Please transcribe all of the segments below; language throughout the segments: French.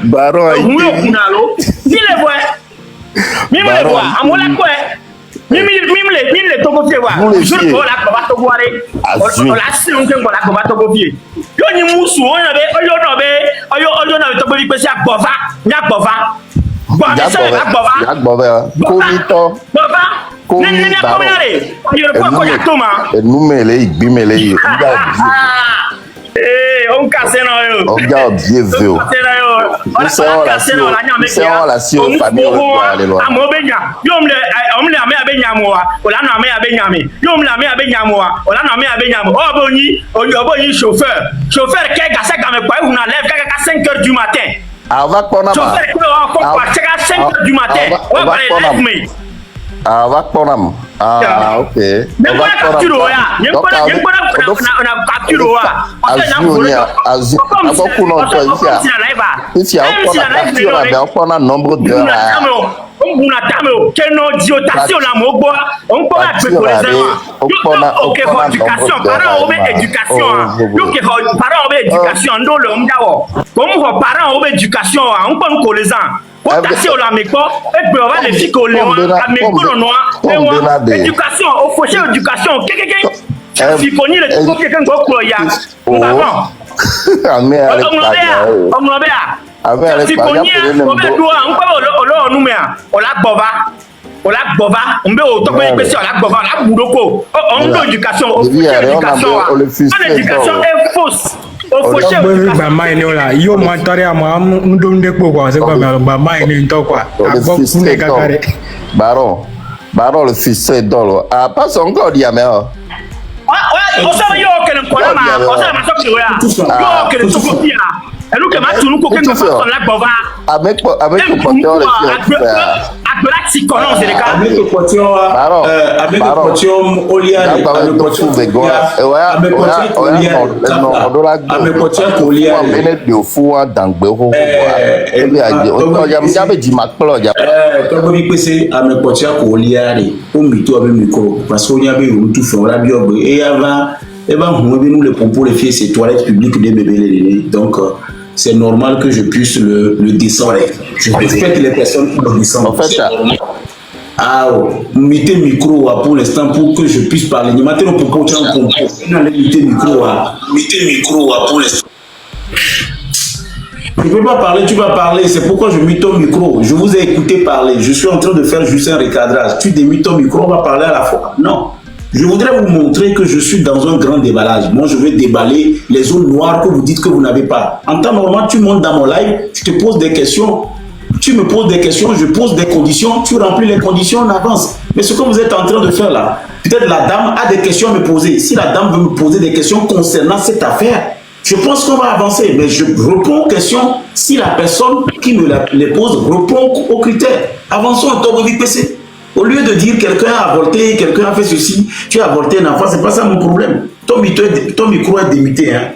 Baron Mouyo kunalo. Mile boy. Mimle boy. Amola quoi. Mimle toko tie wa. Je ko la ko ba to boire. O la si on ken ko la ko ba to go vie. Yo ni musu o na be oyo na be to bi pesi agbova. Nya gbova. Agbova. Komito. Gbova. Nene komere. Yo ko ya toma. Numele igbimele. On casse non yo. On garde bien vu. On c'est la si au famille aller loin. Amobenya. Omle ame abenyamoa. Ola no ame abenyame. Omle ame abenyamoa. Ola no ame abenyamo. Obonyi chauffeur. Chauffeur qui gasa game kwa una lève kaka 5h du matin. Ava kona ma. Chauffeur qui va checker 5h du matin. On va aller Ava konam. Ah, ok. Ava capture ya. Na capture wa. Ici, on prend un nombre d'heures. On a keno diotation la mogbo. On peut appeler pour les enfants. Ok, éducation. Parents ont éducation. Donc, parents ont éducation. Ndo le mdawo. Comme parents ont éducation, on peut nous les enfants. Pour tasser au lameko, et puis on va les filles au léon, à mes noir, éducation, au fauché éducation, quelqu'un, si qu'on y est, quelqu'un qui a on est fausse. Yo mantare ama ndonde ko kwa se kwa ba mai ni ntokwa abokune kakare Baron le fils c'est dolo a pas encore dit mais ouais on sait yo que le problème on sait ma so yo que le sokopia et nous que ma tunu ko kenga so la bova avec le porteur le si connaît c'est le cas avec le porteur avec le porteur Olia avec le porteur avec le porteur Olia de fou dangbe ho e bi aje o ya mi jabe di makplo ja to go bi pese avec porteur Olia re o mi to avec micro parce qu'on y avait eu tout fait la bio et avant et ben on nous les propos les filles ces toilettes publiques des bébés donc c'est normal que je puisse le descendre. Je respecte les personnes qui le descendent. En fait, ah, mettez le micro pour l'instant pour que je puisse parler. Maintenant, pour qu'on tienne un propos. Mettez le micro pour l'instant. Je ne peux pas parler, tu vas parler. C'est pourquoi je mets ton micro. Je vous ai écouté parler. Je suis en train de faire juste un recadrage. Tu démites ton micro, on va parler à la fois. Non. Je voudrais vous montrer que je suis dans un grand déballage. Moi, je vais déballer les zones noires que vous dites que vous n'avez pas. En temps normal, tu montes dans mon live, je te pose des questions. Tu me poses des questions, je pose des conditions, tu remplis les conditions, on avance. Mais ce que vous êtes en train de faire là, peut-être la dame a des questions à me poser. Si la dame veut me poser des questions concernant cette affaire, je pense qu'on va avancer. Mais je réponds aux questions si la personne qui me les pose répond aux critères. Avançons en temps de PC. Au lieu de dire quelqu'un a avorté, quelqu'un a fait ceci, tu as avorté un enfant, c'est pas ça mon problème. Ton micro est démité. Hein.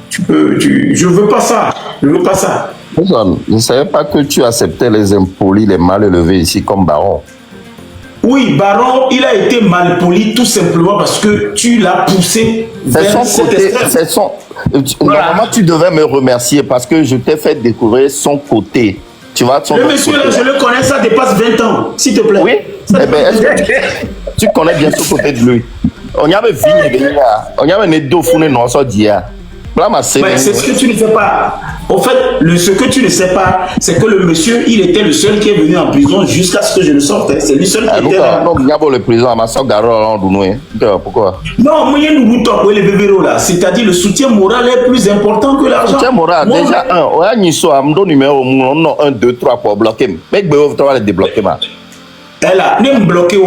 Je veux pas ça. Je veux pas ça. Je ne savais pas que tu acceptais les impolis, les mal élevés ici comme baron. Oui, baron, il a été mal poli tout simplement parce que tu l'as poussé vers cet extrême. Normalement, tu devais me remercier parce que je t'ai fait découvrir son côté. Tu vois, le monsieur là, je le connais, ça dépasse 20 ans, s'il te plaît. Oui, eh bien, tu connais bien ce côté de lui. On y avait vigné, on y avait né deux founes non ça dia. Mais c'est ce que tu ne sais pas. En fait, ce que tu ne sais pas, c'est que le monsieur, il était le seul qui est venu en prison jusqu'à ce que je le sorte. C'est lui seul qui était là. Non, il y a le prison, ma soeur Garo, pourquoi? Non, moi, il nous top les bébés là. C'est-à-dire le soutien moral est plus important que l'argent. Soutien moral, moi, déjà, on a une histoire, on donne numéro 1, 2, 3 pour bloquer. Mais vous devez débloquer. Elle a même bloqué.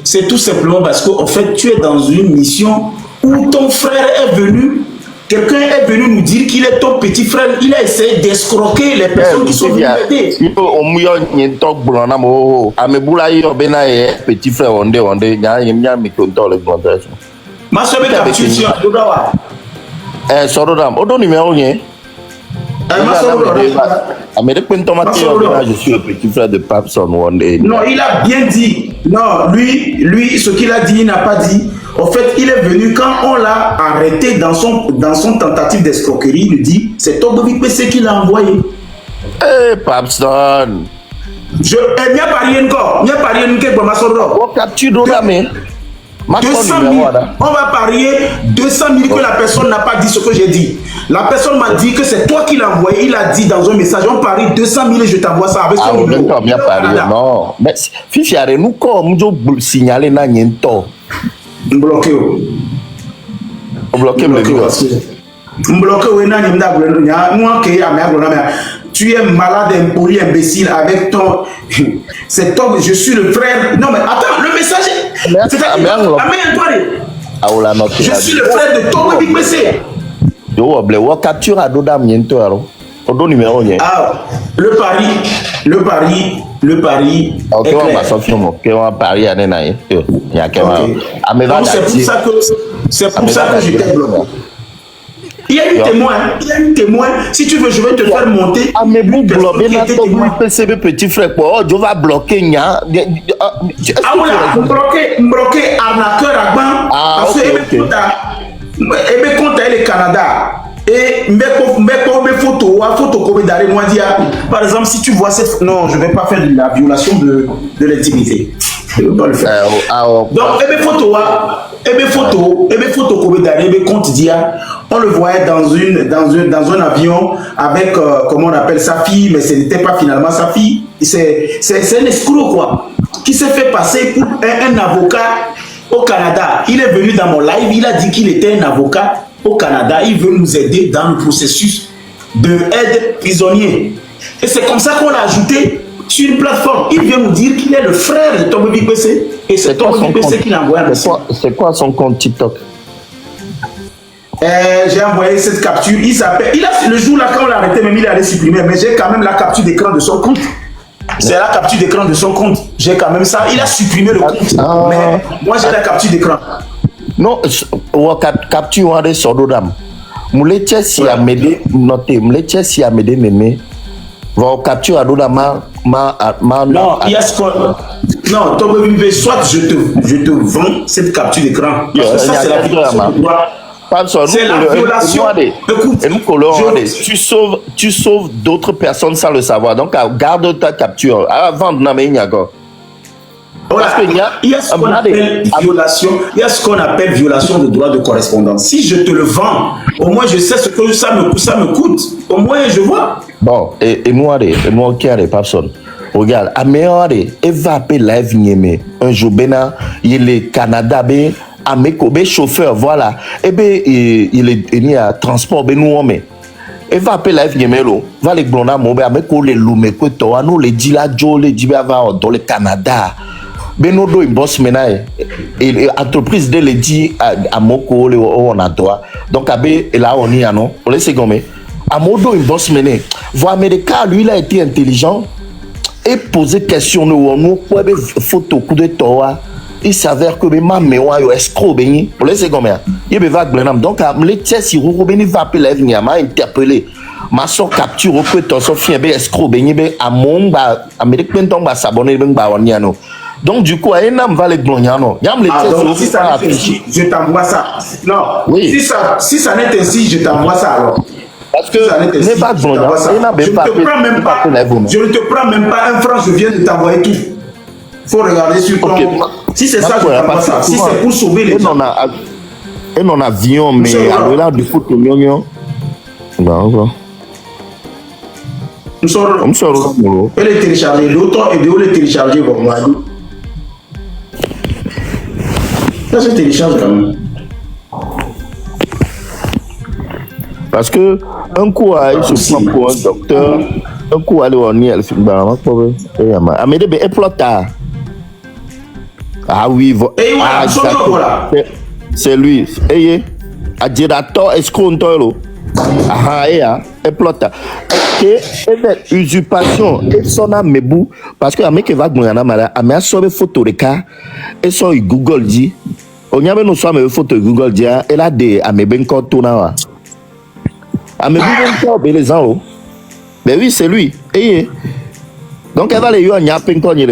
C'est tout simplement parce qu'en fait, tu es dans une mission où ton frère est venu. Quelqu'un est venu nous dire qu'il est ton petit frère. Il a essayé d'escroquer les personnes qui sont venues aider. Petit frère, ma soeur est capturée sur Dodawa. Sorodam, on donne numéro rien. Je suis le petit frère de Papson. Non, il a bien dit. Non, lui, ce qu'il a dit, il n'a pas dit. En fait, il est venu quand on l'a arrêté dans son tentative d'escroquerie. Il dit, c'est Togovic PC qui l'a envoyé. Eh, Papson. Il n'y a pas rien encore. Il n'y a pas rien encore. On capture Dodame. 200 000, on va parier 200 000 que la personne n'a pas dit ce que j'ai dit. La personne m'a dit que c'est toi qui l'as envoyé. Il a dit dans un message, on parie 200 000 et je t'envoie ça avec son numéro. Non, mais Fifi, nous comme je signaler na niento. Bloqué. Bloqué me tu es malade, impoli, imbécile avec ton... C'est toi, je suis le frère... Non mais attends, le message... Je suis le frère de ton Big PC. Yo, capture à Doda Miento alors. Au numéro ah, le pari. Ok, on va sortir mon pari à Nenaï. C'est pour ça que je t'ai bloqué. Il y a un témoin. Si tu veux, je vais te faire monter. Ah, mais vous bloquez petit frère. Je vais bloquer. Bloquer arnaqueur à ban. Parce que il compte le Canada. Et par exemple, si tu vois cette... Non, je ne vais pas faire de la violation de l'intimité. Je ne vais pas le faire. Donc, on le voyait dans un avion avec, comment on appelle sa fille, mais ce n'était pas finalement sa fille. C'est un escroc, quoi, qui s'est fait passer pour un avocat au Canada. Il est venu dans mon live, il a dit qu'il était un avocat au Canada. Il veut nous aider dans le processus de aide prisonnier. Et c'est comme ça qu'on l'a ajouté sur une plateforme. Il vient nous dire qu'il est le frère de Tombo Big PC. Et c'est Tombo Big PC qui l'a envoyé un message. C'est quoi son compte TikTok? J'ai envoyé cette capture. Le jour là, quand on l'a arrêté, même il allait supprimer. Mais j'ai quand même la capture d'écran de son compte. C'est la capture d'écran de son compte. J'ai quand même ça. Il a supprimé le compte. Mais moi, j'ai la capture d'écran. Non, capture on a des sordos d'âme. Mouletia si a m'aider, notez, Mouletia si a m'aider, mémé. Va capture à Dodama, non, il y a ce qu'on. Non, Tombo Big PC, soit je te vends cette capture d'écran. Parce que ça, c'est la violation. C'est la violation. Écoute, tu sauves d'autres personnes sans le savoir. Donc, garde ta capture. Avant de n'amener Niago. Voilà. Il y a ce qu'on appelle violation. Il y a ce qu'on appelle violation de droit de correspondance. Si je te le vends, au moins je sais ce que ça me coûte. Au moins je vois. Bon, et moi qui a des personnes. Regarde, à meilleur, il va appeler live Niémé. Un jour, il est Canada, Ameko, chauffeur, voilà. Et il est à transport, nous, mais. Il va appeler live Niémé, va les blondas, Ameko, les loumeko, toi, nous, les Diladjo, les Dibava, dans le Canada. Benodo une boss maintenant et entreprise de l'édit à Moko on a droit donc et là on y a non on laisse gommer à modo une boss maintenant voir Américain lui il a été intelligent et poser question nous quoi des photos coup de toi il s'avère que ma mémoire est escroc béni on laisse gommer il va glenam donc à me tiens si vous béni va appeler venir m'a interpellé ma so capture au peu ton so fien be escroc béni be à mon ba Américain donc ba s'abonner ben ba on y a non. Donc du coup, il va les blondiano. Si ça n'est ainsi, je t'envoie ça. Non. Oui. Si ça n'est ainsi, je t'envoie ça alors. Parce que je ne te prends même pas un franc, je viens de t'envoyer tout. Il faut regarder sur ton... Si c'est ça, je t'envoie ça. Si c'est pour sauver les gens. Et non avion, mais à l'heure du foot, nous sommes. Elle est téléchargée. L'autre et de où les télécharger, bon, moi. Ça se télécharge quand même. Parce que un coup il se prend pour un docteur, un coup aller on y elle fait ah oui c'est lui et adjirateur escrontolo ah et plota et usurpation et son amebou parce que ameke va gmana mala amea sobe photo de cas et son Google dit on y avait nous sommes photo Google dit elle a des ameben kontona amebou encore les gens mais oui c'est lui et donc elle va les yo nya penko ni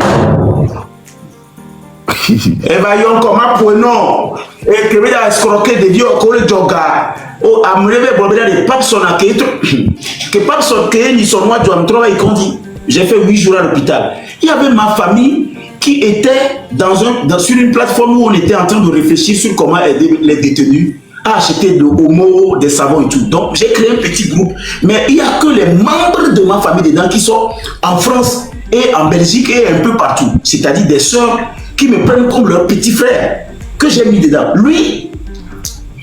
Et va y encore ma non. Et que va escroquer des vieux au le joga. Oh, à me lever pour dire les papes sont à que papes sont ni son moi doit me trouver et qu'on dit. J'ai fait 8 jours à l'hôpital. Il y avait ma famille qui était sur une plateforme où on était en train de réfléchir sur comment aider les détenus à acheter de homo, des savons et tout. Donc j'ai créé un petit groupe. Mais il n'y a que les membres de ma famille dedans qui sont en France et en Belgique et un peu partout. C'est-à-dire des sœurs qui me prennent comme leur petit frère que j'ai mis dedans. Lui,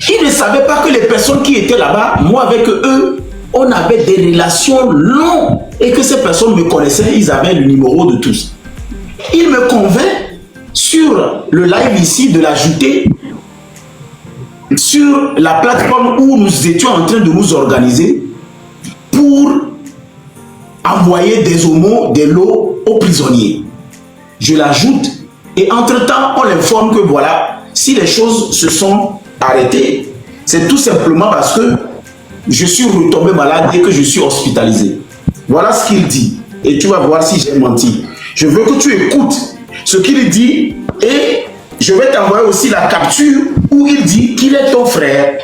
il ne savait pas que les personnes qui étaient là-bas, moi avec eux, on avait des relations longues et que ces personnes me connaissaient, ils avaient le numéro de tous. Il me convainc sur le live ici de l'ajouter sur la plateforme où nous étions en train de nous organiser pour envoyer des homos, des lots aux prisonniers. Je l'ajoute et entre-temps, on l'informe que voilà, si les choses se sont arrêtées, c'est tout simplement parce que je suis retombé malade et que je suis hospitalisé. Voilà ce qu'il dit. Et tu vas voir si j'ai menti. Je veux que tu écoutes ce qu'il dit et je vais t'envoyer aussi la capture où il dit qu'il est ton frère.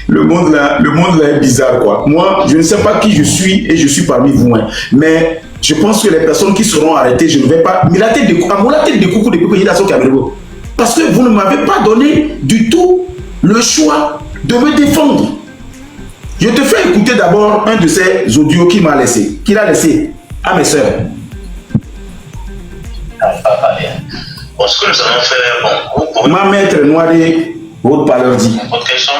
Le monde là est bizarre quoi. Moi, je ne sais pas qui je suis et je suis parmi vous. Hein. Mais je pense que les personnes qui seront arrêtées, je ne vais pas... Mais la tête de coucou depuis que il a son caméra. Parce que vous ne m'avez pas donné du tout le choix de me défendre. Je te fais écouter d'abord un de ces audios qu'il m'a laissé, qu'il a laissé à mes soeurs. Bon, ce que nous allons faire, bon, vous pouvez... Ma maître Noiré, votre parleur dit. Votre question,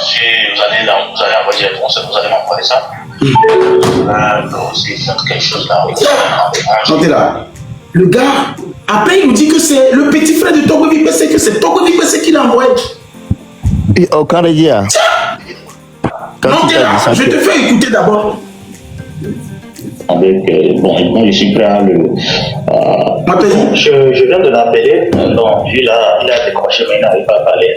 si vous allez envoyer les réponses, vous allez m'envoyer ça. Aussi faire quelque chose là. Chantez là. Le gars, après il nous dit que c'est le petit frère de Togo VPC, que c'est Togo VPC qui l'a envoyé. Et au Canada. Non, t'es là, je te fais écouter d'abord. Avec, bon, moi je suis prêt à le... je viens de l'appeler, non, il a décroché mais il n'arrive pas à parler.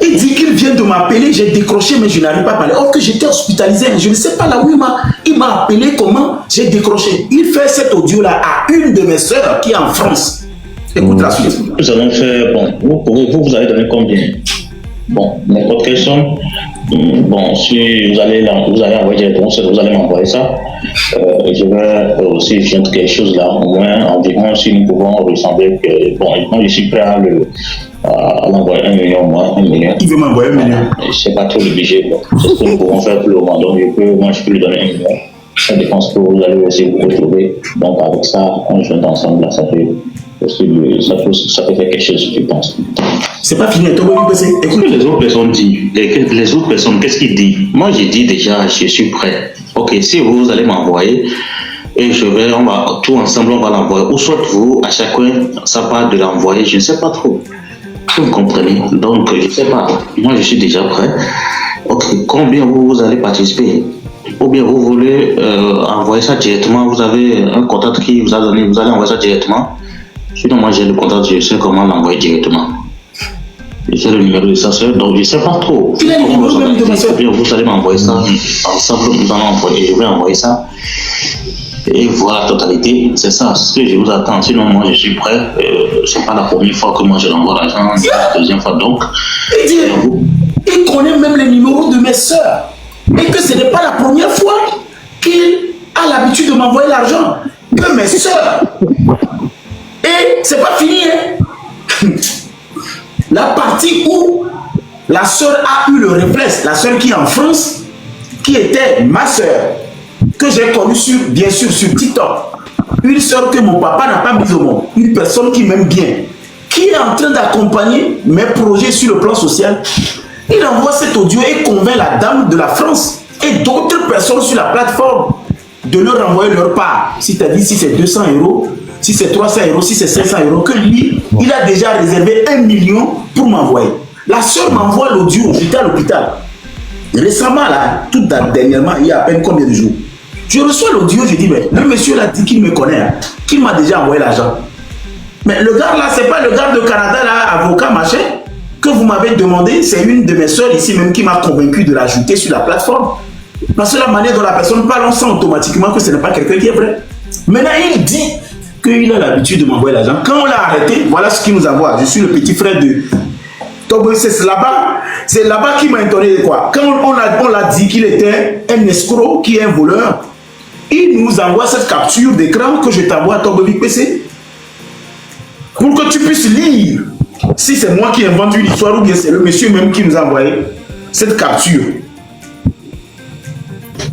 Il dit qu'il vient de m'appeler, j'ai décroché mais je n'arrive pas à parler. Or que j'étais hospitalisé, je ne sais pas là où il m'a appelé, comment j'ai décroché. Il fait cet audio là à une de mes soeurs qui est en France. Écoute la suite. Nous allons faire, bon, vous allez donner combien? Bon, n'importe quelle somme. Bon, si vous allez envoyer des réponses, vous allez m'envoyer ça. Je vais aussi faire quelque chose là, au moins environ si nous pouvons ressembler que, bon, moi je suis prêt à l'envoyer 1 million, moi, 1 million. Il veut m'envoyer 1 million. Je sais pas trop le budget, bon. C'est ce que nous pouvons faire pour le moment, donc moi je peux lui donner 1 million. Ça dépend ce que vous allez aussi vous retrouver. Donc avec ça, on joue ensemble là, ça peut faire quelque chose, je pense. C'est pas fini, toi, écoute. Les autres personnes disent, les autres personnes, qu'est-ce qu'ils disent? Moi, j'ai dit déjà, je suis prêt. Ok, si vous allez m'envoyer, et on va tout ensemble, on va l'envoyer. Ou soit vous, à chacun, ça part de l'envoyer, je ne sais pas trop. Vous me comprenez? Donc, je ne sais pas. Moi, je suis déjà prêt. Ok, combien vous allez participer? Ou bien vous voulez envoyer ça directement, vous avez un contact qui vous a donné, vous allez envoyer ça directement. Sinon, moi, j'ai le contact, je sais comment l'envoyer directement. J'ai le numéro de sa soeur, donc je ne sais pas trop. Il a le numéro même de ma soeur. Vous allez m'envoyer ça ensemble, nous allons envoyer, je vais envoyer ça. Et voir la totalité, c'est ça, ce que je vous attends. Sinon, moi, je suis prêt. C'est pas la première fois que moi je l'envoie l'argent, la deuxième fois donc. Il connaît même les numéros de mes soeurs. Et que ce n'est pas la première fois qu'il a l'habitude de m'envoyer l'argent. Que mes soeurs. Et c'est pas fini, hein. La partie où la soeur a eu le réflexe, la soeur qui est en France, qui était ma soeur, que j'ai connue bien sûr sur TikTok, une soeur que mon papa n'a pas mise au monde, une personne qui m'aime bien, qui est en train d'accompagner mes projets sur le plan social. Il envoie cet audio et convainc la dame de la France et d'autres personnes sur la plateforme de leur renvoyer leur part. C'est-à-dire si c'est 200 €, si c'est 300 €, si c'est 500 €, que lui, il a déjà réservé 1 million pour m'envoyer. La soeur m'envoie l'audio, j'étais à l'hôpital. Récemment, là, tout dernièrement, il y a à peine combien de jours. Je reçois l'audio, je dis, mais le monsieur l'a dit qu'il me connaît, hein, qu'il m'a déjà envoyé l'argent. Mais le gars là, c'est pas le gars de Canada, là, avocat, machin, que vous m'avez demandé, c'est une de mes soeurs ici même qui m'a convaincu de l'ajouter sur la plateforme. Parce que la manière dont la personne parle, on sent automatiquement que ce n'est pas quelqu'un qui est vrai. Maintenant, il dit qu'il a l'habitude de m'envoyer l'argent. Quand on l'a arrêté, voilà ce qu'il nous envoie. Je suis le petit frère de Togo. C'est là-bas qu'il m'a étonné quoi. Quand on l'a dit qu'il était un escroc, qui est un voleur, il nous envoie cette capture d'écran que je t'envoie à Togo PC pour que tu puisses lire si c'est moi qui invente une histoire ou bien c'est le monsieur même qui nous a envoyé cette capture.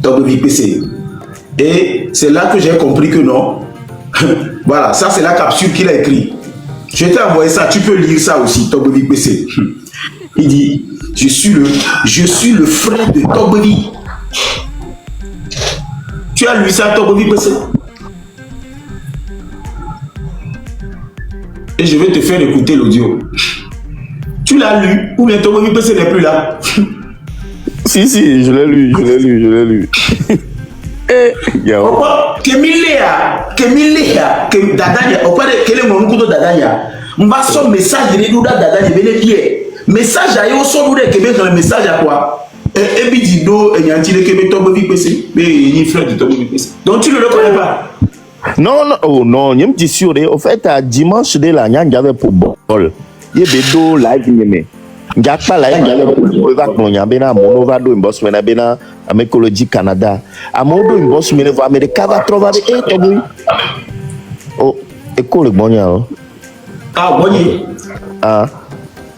Togo PC. Et c'est là que j'ai compris que non. Voilà, ça c'est la capture qu'il a écrit. Je t'ai envoyé ça, tu peux lire ça aussi, Togovi PC. Il dit, je suis le frère de Togovi. Tu as lu ça, Togovi PC? Et je vais te faire écouter l'audio. Tu l'as lu ou bien Togovi PC n'est plus là? Si, je l'ai lu. Kemilea, Dadanya, au pas de quel est mon coup de Dadanya. On va son message de nous Dadanya, message à eux, son de Québec, le message à quoi? Et puis Dido, et Yanti de Québec, Togovi PC, mais il est frère de Togovi PC. Donc tu ne le connais pas? Non, oh non, je me dis sûr, au fait, à dimanche de la Nyan, j'avais pour bol. Il y a des dos live, Gakpa la yanga le va konya bena mono do boss mena bena amekology Canada amodo boss mena va America va trovar tobi oh école bonya boni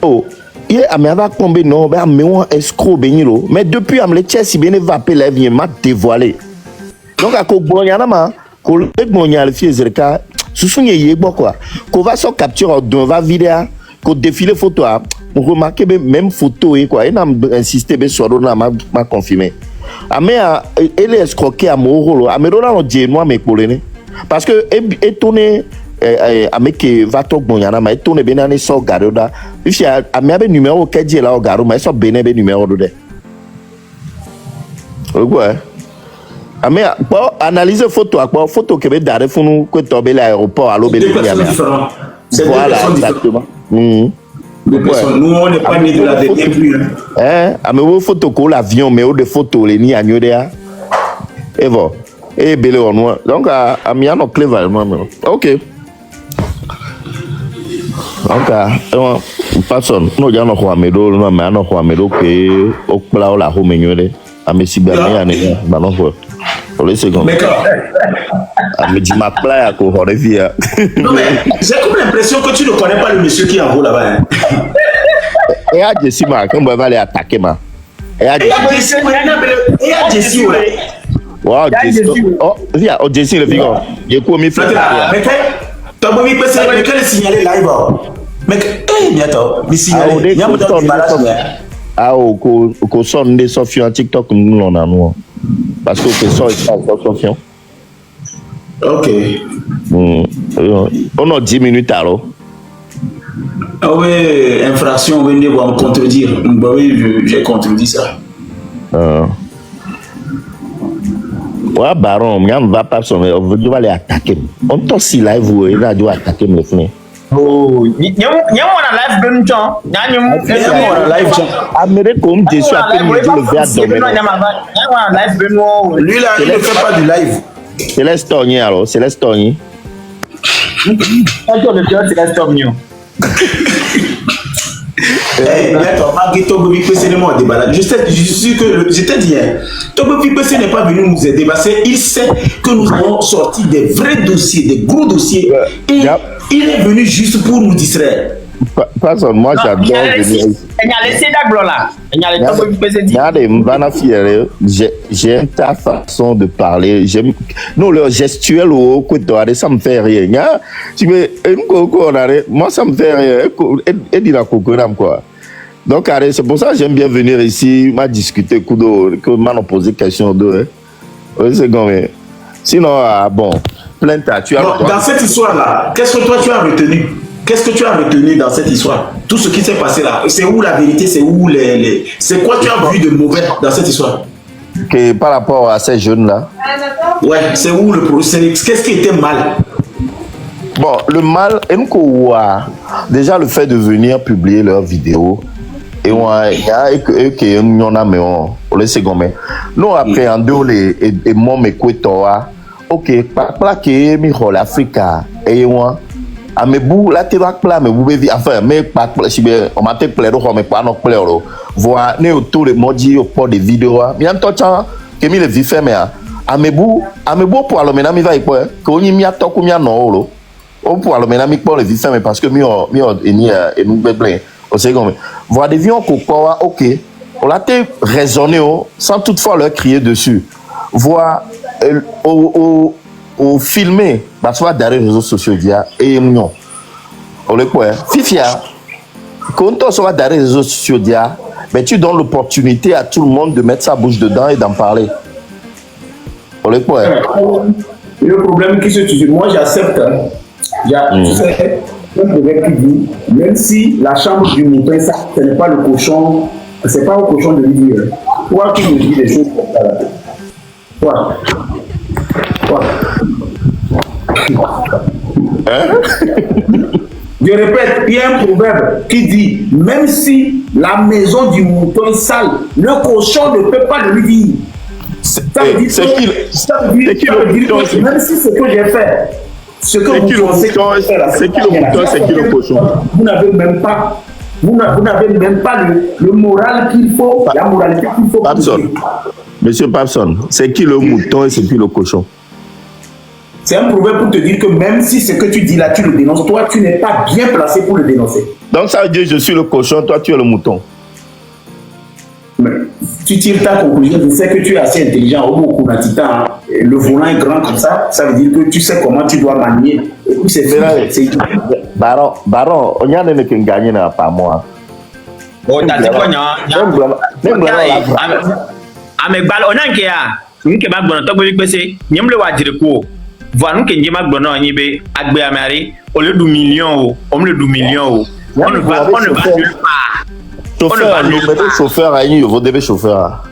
oh ye ameva tomber non ba mewa escroc benilo mais depuis am le Chelsea bene va appeler vient m'a dévoilé donc à ko bonya na ma ko le bonya le fiezerka susunye yegbo quoi ko va so capture on va vidéo ko défilé photo on remarque même photo et quoi il n'a insisté sur l'on m'a confirmé mais elle est escroquée à mon rôle à me donner un dieu moi mais parce que étonné avec va trop bon yana mais étonné bien année sur garoda il y a un numéro qui dit là au garo mais sur béné numéro de ouais mais pour analyser photo à quoi photo que d'arrêt pour nous que tomber l'aéroport à l'obéné voilà exactement nous on n'est pas né de la dernière pluie. Mais vos photos que l'avion mais des photos les ni agneau derrière et bon et belé en noir donc à miano clever ok donc personne non ya no kwa medo no ma no kwa medo que au pla la ho menyole a me sibania ne ba no fo le second a me dit ma pla à ko horevia non mais j'ai comme l'impression que tu ne connais pas le monsieur qui est en haut là-bas et a Jessie ma quand va aller attaquer ma et a Jessie wow Jessie oh via oh Jessie le figo j'ai commis frère mais tu as mis passer mais quel signaler live mais bientôt mi signaler y'a mon ko son de Sofian TikTok nous on a nous parce que ça Sofian ok on a 10 minutes alors ah oui infraction on venait me contredire bah oui j'ai contredit ça ouais baron on va pas sonner on va aller attaquer on t'en si live il va attaquer me fini oh nyam wana live ben ton nyam wana live ton amere comme je suis appelé le verre domaine nyam wana live ben wo lui là il ne fait pas du live c'est l'estonien alors c'est l'estonien attends le c'est l'estonien D'accord, malgré Togovi PC n'est pas débat. Je suis que je t'ai dit, Togovi PC n'est pas venu nous aider parce qu'il sait que nous avons sorti des vrais dossiers, des gros dossiers. Et il est venu juste pour nous distraire. Personne, moi j'adore venir. J'aime ta façon de parler. Non, le gestuel au côté, ça me fait rien. Moi ça me fait rien. Et dit la coconam quoi. Donc c'est pour ça que j'aime bien venir ici, m'a discuter, que m'a posé question de. C'est comme sinon bon, plein de tu as. Dans cette histoire là, qu'est-ce que toi tu as retenu? Qu'est-ce que tu as retenu dans cette histoire? Tout ce qui s'est passé là, c'est où la vérité? C'est où c'est quoi tu as vu de mauvais dans cette histoire? Que par rapport à ces jeunes là. Ouais, c'est où le procès? Qu'est-ce qui était mal? Bon, le mal, déjà le fait de venir publier leurs vidéos, et on a les secondes. Nous appréhendons les mon ok, pas que mi rôle Africa. et moi amebou la te va pla amebou be enfin mais pas si be on m'a te plaire ko mais pas non plaire voir ne autour le modi au port de vidéo bien to chan que mi le vi fait mais amebou pour alors maintenant mi va quoi que on y mi atoko mi no lo on pour alors maintenant mi pour le vi fait mais parce que mi et nous beble au second voir des vions ko quoi OK on l'a te raisonner sans toutefois leur crier dessus voir au filmer parce que derrière les réseaux sociaux dia et non on le quoi fifia quand on soit derrière les réseaux sociaux dia mais tu donnes l'opportunité à tout le monde de mettre sa bouche dedans et d'en parler on le quoi le problème qui se tue moi j'accepte même si la chambre du mouton ça ce n'est pas le cochon c'est pas au cochon de lui dire toi qui me dis des choses comme ça quoi Je répète, il y a un proverbe qui dit même si la maison du mouton est sale, le cochon ne peut pas le lui dire. Ça veut dire que même si ce que j'ai fait, ce que vous pensez que c'est qui le mouton, c'est qui le cochon. Vous n'avez même pas le moral qu'il faut, la moralité qu'il faut. Monsieur Papson, c'est qui le mouton et c'est qui le cochon? C'est un proverbe pour te dire que même si ce que tu dis là, tu le dénonces, toi, tu n'es pas bien placé pour le dénoncer. Donc ça veut dire je suis le cochon, toi, tu es le mouton. Mais tu tires ta conclusion, je sais que tu es assez intelligent. Le volant est grand comme ça veut dire que tu sais comment tu dois manier. Et puis c'est fait. Baron, on y a des qui gagnent pas moi. Oh, t'as dit quoi, Amegbal, on a un qui a bon, t'as voulu passer, n'aime le wajir ko. Voir nous qui n'aime bon, on y be, agbe amari, au lieu de millions, on le 2 millions. On ne va nulle part. Chauffeur, vous devez chauffeur.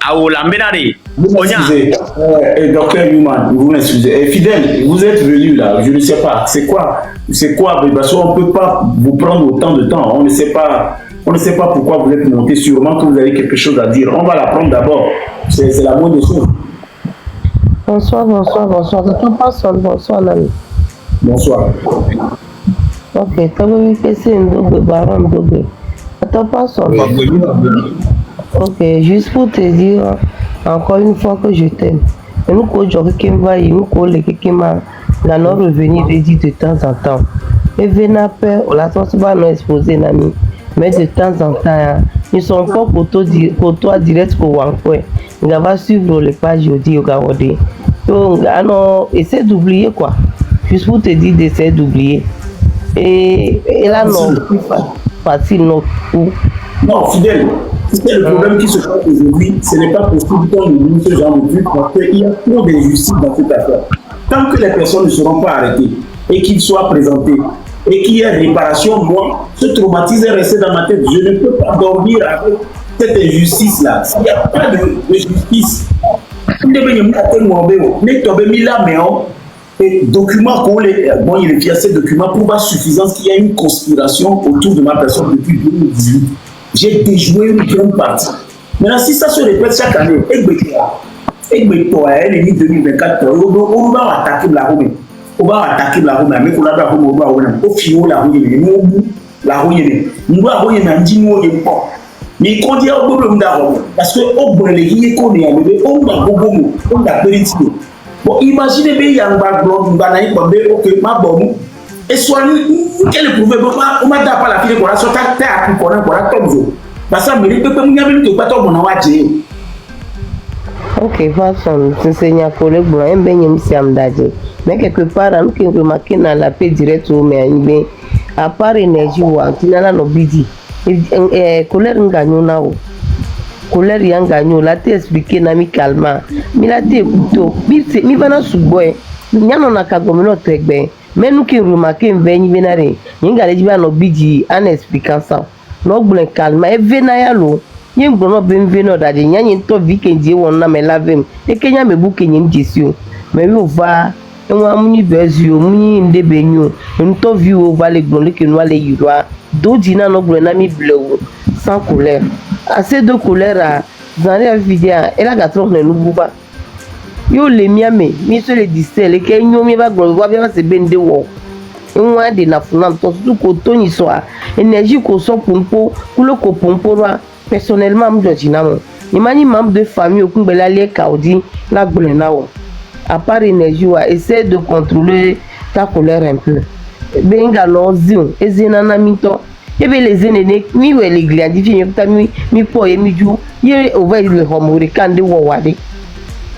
Ah, ou l'ambénari. Docteur Newman, vous m'excusez. Fidèle, vous êtes venu là, je ne sais pas. C'est quoi? Parce qu'on ne peut pas vous prendre autant de temps. On ne sait pas pourquoi vous êtes monté. Sûrement que vous avez quelque chose à dire. On va l'apprendre d'abord. C'est la moindre des choses. Bonsoir. Bonsoir, l'ami. Bonsoir. Ok, t'as vu que c'est une double baron double. Attends pas son. Ok, juste pour te dire encore une fois que je t'aime. Et nous, quand je reviens, nous, quand les m'a la non revenir de temps en temps. Et venez peur, on la sorte pas nous exposer, nani. Mais de temps en temps, ils sont pas pour toi direct pour Wankoe. On va suivre les pages au Gawode. Donc, alors, essaie d'oublier quoi. Juste pour te dire d'essayer d'oublier. Et là, non, plus facile, non. Non, fidèle. C'est le problème qui se passe aujourd'hui. Ce n'est pas possible qu'on oublie ce genre de truc parce qu'il y a trop d'injustice dans cette affaire. Tant que les personnes ne seront pas arrêtées et qu'ils soient présentés et qu'il y ait réparation, moi, ce traumatisme est resté dans ma tête. Je ne peux pas dormir avec cette injustice-là. S'il n'y a pas de justice, et documents qu'on les. Bon, il y a ces documents pour ma suffisance qu'il y a une conspiration autour de ma personne depuis 2018. J'ai déjoué une grande partie. Maintenant, si ça se répète chaque année, et 2024, on va attaquer la Rome. On va attaquer la Rome, mais on va attaquer la Rome. Au final, la Rome, la Rome, nous va Rome, on dit nous, on pas. Mais quand il y a un problème d'arôme, parce que au bout de l'équipe qu'on est arrivé, on va beaucoup, on va périr. Bon, imaginez bien, il y a un background, un banaï, ok, ma bonne. Et soit quel est le problème? On m'a dit pas la fille qu'on a sorti à terre, qu'on a comme ça. Parce que mais peut-être n'y a même que pas trop bon à dire. Ok, façon, c'est seigneur collègue bon, un beignet si am dadje. Mais quelque part, on peut remarquer dans la paix directe au mais à part énergie ou antinala no bidi. Colère ngagno na o. Colère yang gagno la te expliquer na mi calma. Mi la te écouto. Mi vana suboy. Nyano na kagomino tregbe. Mais nous qui remarquons veni venare. Ninga le jiba no bidi en expliquant ça. No blen calma e venaya lo. Yen bono benveno da de nyanyi to weekend won na me lavem. E kenya me buke nyen jesio. Mais mi va enwa muni bezio muni ndebenyo. Nto view over le gbon le ke no ale yirwa. Do dina no gbon na mi blew sans colère. Assez de colère à dans la vidéo elle a gâteau ne nous pas. yo le miame mi so le disel ke nyo mi ba glo wa bien se bende wo nwa de na funam to su ko to ni so a énergie ko so pompo kulo ko pompo wa personnellement mo jina mo ni mani membre de famille o kungbela le kaudi la gble na wo à part énergie wa essaie de contrôler ta colère un peu benga no zin ezina na mito ebe les enene mi we le gliadifier mi po e mi ju ye over le homori kan de wo wade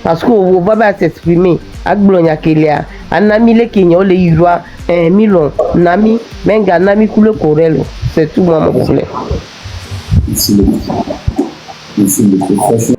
parce que on va pas s'exprimer aglonya kelia anami le kinyo le yua milon nami menga nami kule korelo c'est tout moi mon problème. Merci beaucoup.